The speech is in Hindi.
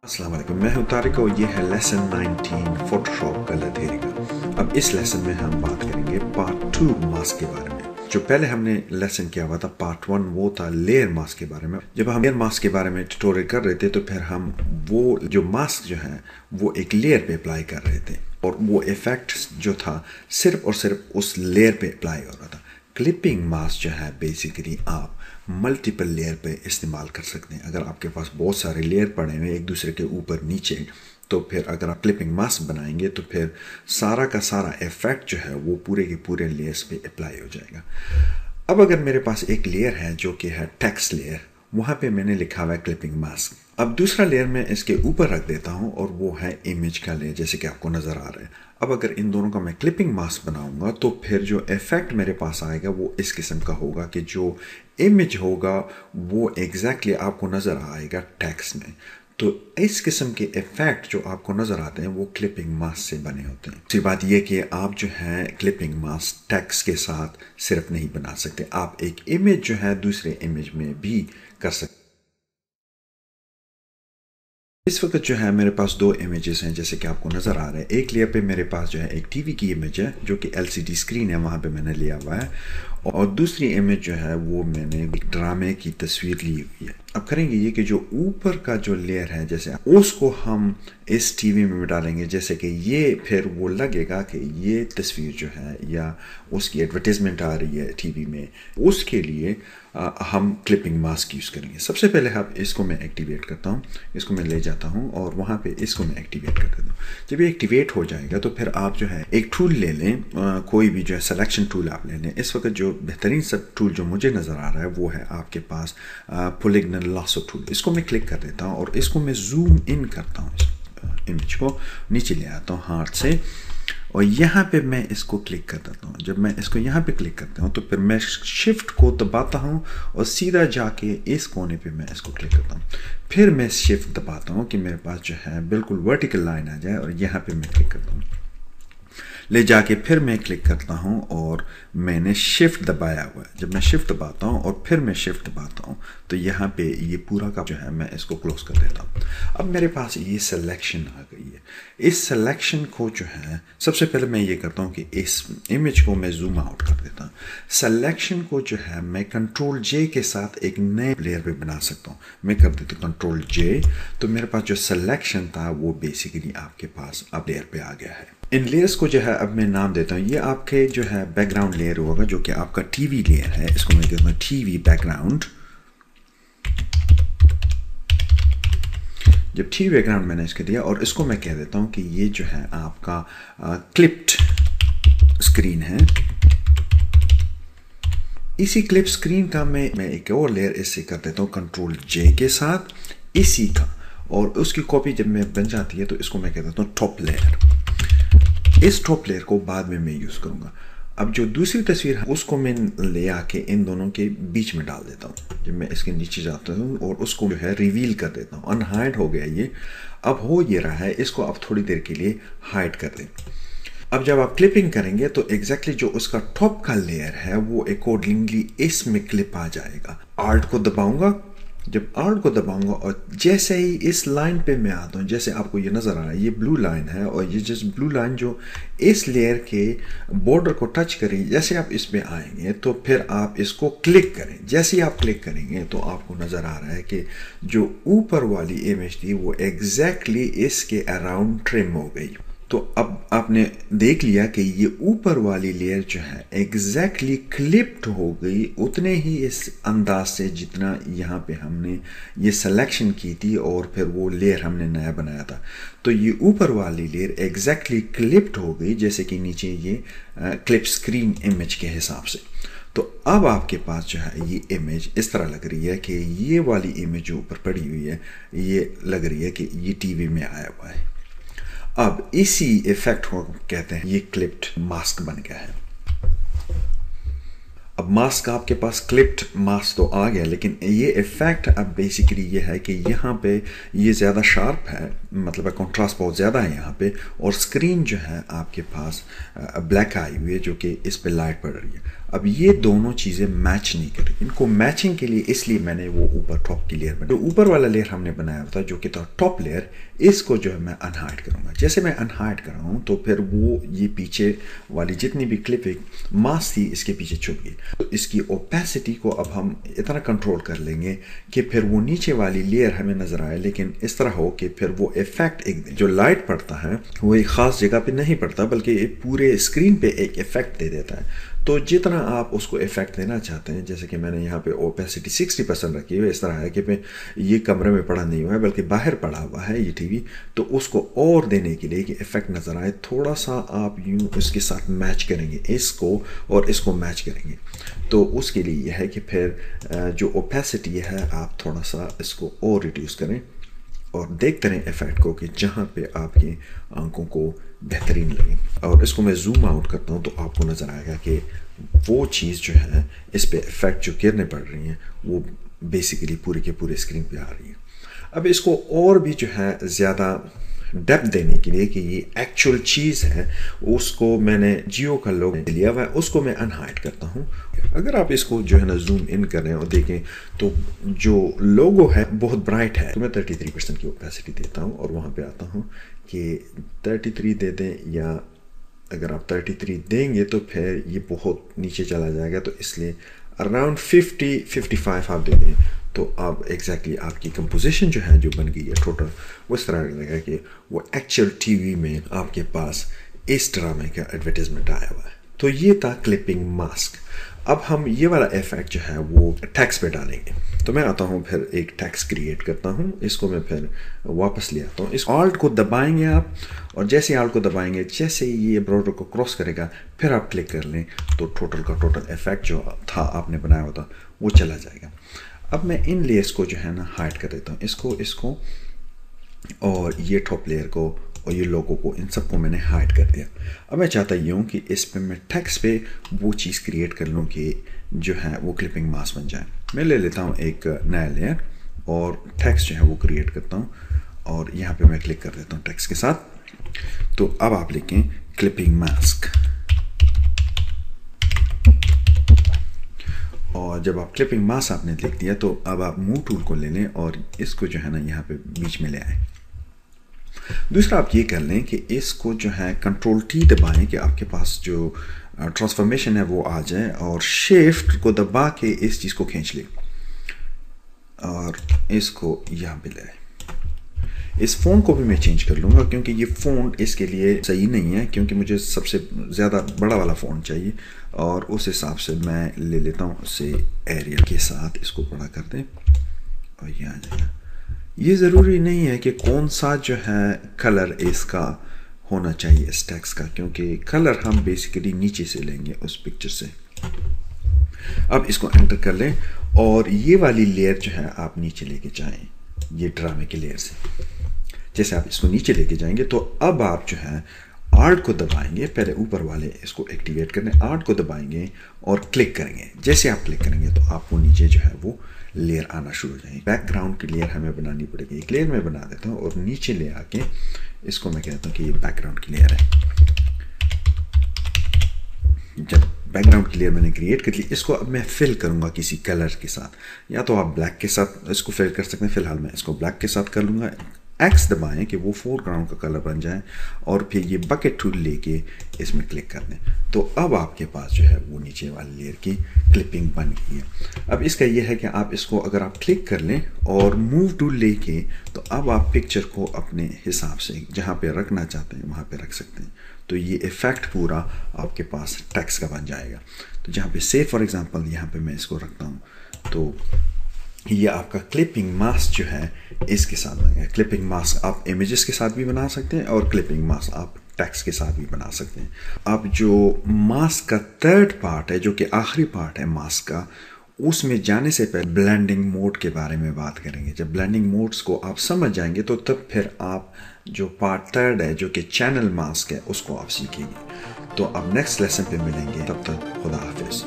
अस्सलाम वालेकुम, मैं हूं तारिक और ये है लेसन 19 फोटोशॉप कलर थियरी का। अब इस लेसन में हम बात करेंगे पार्ट 2 मास्क के बारे में। जो पहले हमने लेसन किया हुआ था पार्ट 1 वो था लेयर मास्क के बारे में। जब हम लेयर मास्क के बारे में ट्यूटोरियल कर रहे थे तो फिर हम वो जो मास्क जो है वो एक लेयर पे अप्लाई कर रहे थे और वो इफेक्ट जो था सिर्फ और सिर्फ उस लेयर पे अप्लाई हो रहा था। क्लिपिंग मास्क जो है बेसिकली आप मल्टीपल लेयर पे इस्तेमाल कर सकते हैं। अगर आपके पास बहुत सारे लेयर पड़े हुए एक दूसरे के ऊपर नीचे, तो फिर अगर आप क्लिपिंग मास्क बनाएंगे तो फिर सारा का सारा इफेक्ट जो है वो पूरे के पूरे लेयर्स पे अप्लाई हो जाएगा। अब अगर मेरे पास एक लेयर है जो कि है टेक्स्ट लेयर, वहां पे मैंने लिखा हुआ है क्लिपिंग मास्क। अब दूसरा लेयर मैं इसके ऊपर रख देता हूं और वो है इमेज का लेयर, जैसे कि आपको नजर आ रहा है। अब अगर इन दोनों का मैं क्लिपिंग मास्क बनाऊंगा तो फिर जो इफेक्ट मेरे पास आएगा वो इस किस्म का होगा कि जो इमेज होगा वो एग्जैक्टली आपको नजर आएगा टेक्स्ट में। तो इस किस्म के इफेक्ट जो आपको नजर आते हैं वो क्लिपिंग मास्क से बने होते हैं। दूसरी बात यह कि आप जो है क्लिपिंग मास्क टेक्स्ट के साथ सिर्फ नहीं बना सकते, आप एक इमेज जो है दूसरे इमेज में भी कर सकते। इस वक्त जो है मेरे पास दो इमेजेस हैं जैसे कि आपको नज़र आ रहा है। एक लेयर पे मेरे पास जो है एक टीवी की इमेज है जो कि एलसीडी स्क्रीन है, वहाँ पे मैंने लिया हुआ है, और दूसरी इमेज जो है वो मैंने एक ड्रामे की तस्वीर ली हुई है। अब करेंगे ये कि जो ऊपर का जो लेयर है जैसे उसको हम इस टीवी में डालेंगे, जैसे कि ये फिर वो लगेगा कि ये तस्वीर जो है या उसकी एडवर्टाइजमेंट आ रही है टीवी में, उसके लिए हम क्लिपिंग मास्क यूज़ करेंगे। सबसे पहले हम इसको मैं एक्टिवेट करता हूँ, इसको मैं ले जाता हूँ और वहाँ पे इसको मैं एक्टिवेट कर देता हूँ। जब ये एक्टिवेट हो जाएगा तो फिर आप जो है एक टूल ले लें, कोई भी जो है सिलेक्शन टूल आप ले लें। इस वक्त जो बेहतरीन सब टूल जो मुझे नज़र आ रहा है वो है आपके पास पॉलीगॉनल लासो टूल। इसको मैं क्लिक कर देता हूँ और इसको मैं जूम इन करता हूँ, इस इमेज को नीचे ले आता हूँ हाथ से और यहाँ पे मैं इसको क्लिक कर देता हूँ। जब मैं इसको यहाँ पे क्लिक करता हूँ तो फिर मैं शिफ्ट को दबाता हूँ और सीधा जाके इस कोने पे मैं इसको क्लिक करता हूँ। फिर मैं शिफ्ट दबाता हूँ कि मेरे पास जो है बिल्कुल वर्टिकल लाइन आ जाए और यहाँ पे मैं क्लिक करता हूँ, ले जाके फिर मैं क्लिक करता हूँ और मैंने शिफ्ट दबाया हुआ है। जब मैं शिफ्ट दबाता हूँ और फिर मैं शिफ्ट दबाता हूँ तो यहाँ पे ये पूरा का जो है मैं इसको क्लोज कर देता हूँ। अब मेरे पास ये सिलेक्शन आ गई है। इस सिलेक्शन को जो है सबसे पहले मैं ये करता हूँ कि इस इमेज को मैं जूम आउट कर देता हूँ। सिलेक्शन को जो है मैं कंट्रोल जे के साथ एक नए लेयर पे बना सकता हूँ। मैं कर देता हूँ कंट्रोल जे, तो मेरे पास जो सिलेक्शन था वो बेसिकली आपके पास अब लेयर पे आ गया है। इन लेयर्स को जो है अब मैं नाम देता हूँ। ये आपके जो है बैकग्राउंड लेयर होगा जो कि आपका टीवी लेयर है, इसको मैं कहता हूँ टीवी बैकग्राउंड। जब टीवी बैकग्राउंड मैंने इसके दिया और इसको मैं कह देता हूँ कि ये जो है आपका क्लिप्ड स्क्रीन है। इसी क्लिप स्क्रीन का मैं एक और लेयर इससे कर देता हूँ कंट्रोल जे के साथ इसी का, और उसकी कॉपी जब मैं बन जाती है तो इसको मैं कह देता हूँ टॉप लेयर। इस टॉप लेयर को बाद में मैं यूज करूंगा। अब जो दूसरी तस्वीर है उसको मैं ले आके इन दोनों के बीच में डाल देता हूँ। जब मैं इसके नीचे जाता हूँ और उसको जो है रिवील कर देता हूँ, अनहाइड हो गया ये, अब हो ये रहा है, इसको आप थोड़ी देर के लिए हाइड कर दें। अब जब आप क्लिपिंग करेंगे तो एग्जैक्टली जो उसका टॉप का लेयर है वो अकॉर्डिंगली इसमें क्लिप आ जाएगा। आर्ट को दबाऊंगा, जब आर्ट को दबाऊंगा और जैसे ही इस लाइन पे मैं आता हूँ, जैसे आपको ये नज़र आ रहा है ये ब्लू लाइन है और ये जिस ब्लू लाइन जो इस लेयर के बॉर्डर को टच करेंगे, जैसे आप इस पे आएंगे तो फिर आप इसको क्लिक करें। जैसे ही आप क्लिक करेंगे तो आपको नज़र आ रहा है कि जो ऊपर वाली इमेज थी वो एग्जैक्टली इसके अराउंड ट्रिम हो गई। तो अब आपने देख लिया कि ये ऊपर वाली लेयर जो है एग्जैक्टली क्लिप्ड हो गई उतने ही इस अंदाज से जितना यहाँ पे हमने ये सिलेक्शन की थी और फिर वो लेयर हमने नया बनाया था। तो ये ऊपर वाली लेयर एग्जैक्टली क्लिप्ड हो गई जैसे कि नीचे ये क्लिप स्क्रीन इमेज के हिसाब से। तो अब आपके पास जो है ये इमेज इस तरह लग रही है कि ये वाली इमेज जो ऊपर पड़ी हुई है ये लग रही है कि ये टीवी में आया हुआ है। अब इसी इफेक्ट को कहते हैं ये क्लिप्ड मास्क बन गया है। अब मास्क आपके पास क्लिप्ड मास्क तो आ गया, लेकिन ये इफेक्ट अब बेसिकली ये है कि यहाँ पे ये ज़्यादा शार्प है, मतलब कॉन्ट्रास्ट बहुत ज़्यादा है यहाँ पे, और स्क्रीन जो है आपके पास ब्लैक आई हुई है जो कि इस पे लाइट पड़ रही है। अब ये दोनों चीज़ें मैच नहीं कर रही। इनको मैचिंग के लिए इसलिए मैंने वो ऊपर टॉप की लेयर बनाई। तो ऊपर वाला लेयर हमने बनाया था जो कि था टॉप लेयर, इसको जो है मैं अनहाइड करूँगा। जैसे मैं अनहाइड कर रहा हूँ तो फिर वो ये पीछे वाली जितनी भी क्लिपिंग मास्क थी इसके पीछे छुप गई। तो इसकी ओपेसिटी को अब हम इतना कंट्रोल कर लेंगे कि फिर वो नीचे वाली लेयर हमें नजर आए, लेकिन इस तरह हो कि फिर वो इफेक्ट एक जो लाइट पड़ता है वो एक खास जगह पे नहीं पड़ता बल्कि पूरे स्क्रीन पे एक इफेक्ट दे देता है। तो जितना आप उसको इफेक्ट देना चाहते हैं, जैसे कि मैंने यहाँ पे ओपेसिटी 60% रखी हुई, इस तरह है कि ये कमरे में पड़ा नहीं हुआ है बल्कि बाहर पड़ा हुआ है ये टीवी। तो उसको और देने के लिए कि इफेक्ट नज़र आए, थोड़ा सा आप यूँ इसके साथ मैच करेंगे, इसको और इसको मैच करेंगे। तो उसके लिए यह है कि फिर जो ओपेसिटी है आप थोड़ा सा इसको और रिड्यूस करें और देखते रहें इफेक्ट को कि जहाँ पे आपकी आंखों को बेहतरीन लगे। और इसको मैं जूम आउट करता हूँ तो आपको नज़र आएगा कि वो चीज़ जो है इस पे इफेक्ट जो किरणें पड़ रही हैं वो बेसिकली पूरे के पूरे स्क्रीन पे आ रही है। अब इसको और भी जो है ज़्यादा डेप्थ देने के लिए कि ये एक्चुअल चीज़ है, उसको मैंने जियो का लोगो लिया हुआ है, उसको मैं अनहाइड करता हूँ। अगर आप इसको जो है ना जूम इन करें और देखें तो जो लोगो है बहुत ब्राइट है। तो मैं 33% की ओपेसिटी देता हूँ और वहाँ पे आता हूँ कि 33 दे दें, या अगर आप 33 देंगे तो फिर ये बहुत नीचे चला जाएगा, तो इसलिए अराउंड 50-55 आप दे दें तो अब एग्जैक्टली आपकी कंपोजिशन जो है जो बन गई है टोटल वो इस तरह लगेगा कि वो एक्चुअल टीवी में आपके पास इस ड्रामे का एडवर्टाइजमेंट आया हुआ है। तो ये था क्लिपिंग मास्क। अब हम ये वाला इफेक्ट जो है वो टेक्स्ट पे डालेंगे। तो मैं आता हूँ फिर एक टेक्स्ट क्रिएट करता हूँ, इसको मैं फिर वापस ले आता हूँ। इस ऑल्ट को दबाएंगे आप, और जैसे ऑल्ट को दबाएंगे जैसे ये बॉर्डर को क्रॉस करेगा फिर आप क्लिक कर लें तो टोटल का टोटल इफेक्ट जो था आपने बनाया हुआ था वो चला जाएगा। अब मैं इन लेयर्स को जो है ना हाइड कर देता हूँ, इसको और ये टॉप लेयर को और ये लोगों को, इन सबको मैंने हाइड कर दिया। अब मैं चाहता हूँ कि इस पे मैं टेक्स्ट पे वो चीज़ क्रिएट कर लूँ कि जो है वो क्लिपिंग मास्क बन जाए। मैं ले लेता हूँ एक नया लेयर और टेक्स्ट जो है वो क्रिएट करता हूँ और यहाँ पे मैं क्लिक कर देता हूँ टेक्स्ट के साथ। तो अब आप लिखें क्लिपिंग मास्क, और जब आप क्लिपिंग मास्क आपने लिख दिया तो अब आप मूव टूल को ले लें और इसको जो है ना यहाँ पे बीच में ले आए। दूसरा आप ये कर लें कि इसको जो है कंट्रोल टी दबाएं कि आपके पास जो ट्रांसफॉर्मेशन है वो आ जाए, और शिफ्ट को दबा के इस चीज़ को खींच लें और इसको यहाँ पे ले आए। इस फ़ोन को भी मैं चेंज कर लूँगा क्योंकि ये फ़ोन इसके लिए सही नहीं है, क्योंकि मुझे सबसे ज़्यादा बड़ा वाला फ़ोन चाहिए, और उस हिसाब से मैं ले लेता हूँ उसे एरियल के साथ। इसको बड़ा कर दें और ये आ जाएगा। ये ज़रूरी नहीं है कि कौन सा जो है कलर इसका होना चाहिए इस टेक्स्ट का, क्योंकि कलर हम बेसिकली नीचे से लेंगे उस पिक्चर से। अब इसको एंटर कर लें और ये वाली लेयर जो है आप नीचे लेके जाएं, ये ड्रामे की लेयर से। जैसे आप इसको नीचे लेके जाएंगे तो अब आप जो है आर्ट को दबाएंगे, पहले ऊपर वाले इसको एक्टिवेट करने, आर्ट को दबाएंगे और क्लिक करेंगे। जैसे आप क्लिक करेंगे तो आपको नीचे जो है वो लेयर आना शुरू हो जाएगी। बैकग्राउंड की लेयर हमें बनानी पड़ेगी। एक लेयर मैं बना देता हूँ और नीचे ले आके इसको मैं कहता हूँ कि ये बैकग्राउंड की लेयर है। जब बैकग्राउंड की लेयर मैंने क्रिएट कर ली, इसको अब मैं फिल करूँगा किसी कलर के साथ, या तो आप ब्लैक के साथ इसको फिल कर सकते हैं। फिलहाल मैं इसको ब्लैक के साथ कर लूँगा। एक्स दबाएं कि वो फोरग्राउंड का कलर बन जाए और फिर ये बकेट टूल लेके इसमें क्लिक कर दें। तो अब आपके पास जो है वो नीचे वाली लेयर की क्लिपिंग बन गई है। अब इसका ये है कि आप इसको अगर आप क्लिक कर लें और मूव टूल लेके, तो अब आप पिक्चर को अपने हिसाब से जहाँ पे रखना चाहते हैं वहाँ पे रख सकते हैं। तो ये इफेक्ट पूरा आपके पास टेक्स्ट का बन जाएगा। तो जहाँ पे से फॉर एग्जांपल यहाँ पे मैं इसको रखता हूँ तो ये आपका क्लिपिंग मास्क जो है इसके साथ बनेगा। क्लिपिंग मास्क आप इमेजेस के साथ भी बना सकते हैं और क्लिपिंग मास्क आप टेक्स्ट के साथ भी बना सकते हैं। अब जो मास्क का थर्ड पार्ट है, जो कि आखिरी पार्ट है मास्क का, उसमें जाने से पहले ब्लेंडिंग मोड के बारे में बात करेंगे। जब ब्लेंडिंग मोड्स को आप समझ जाएंगे तो तब फिर आप जो पार्ट थर्ड है जो कि चैनल मास्क है उसको आप सीखेंगे। तो अब नेक्स्ट लेसन पे मिलेंगे, तब तक खुदा हाफिज।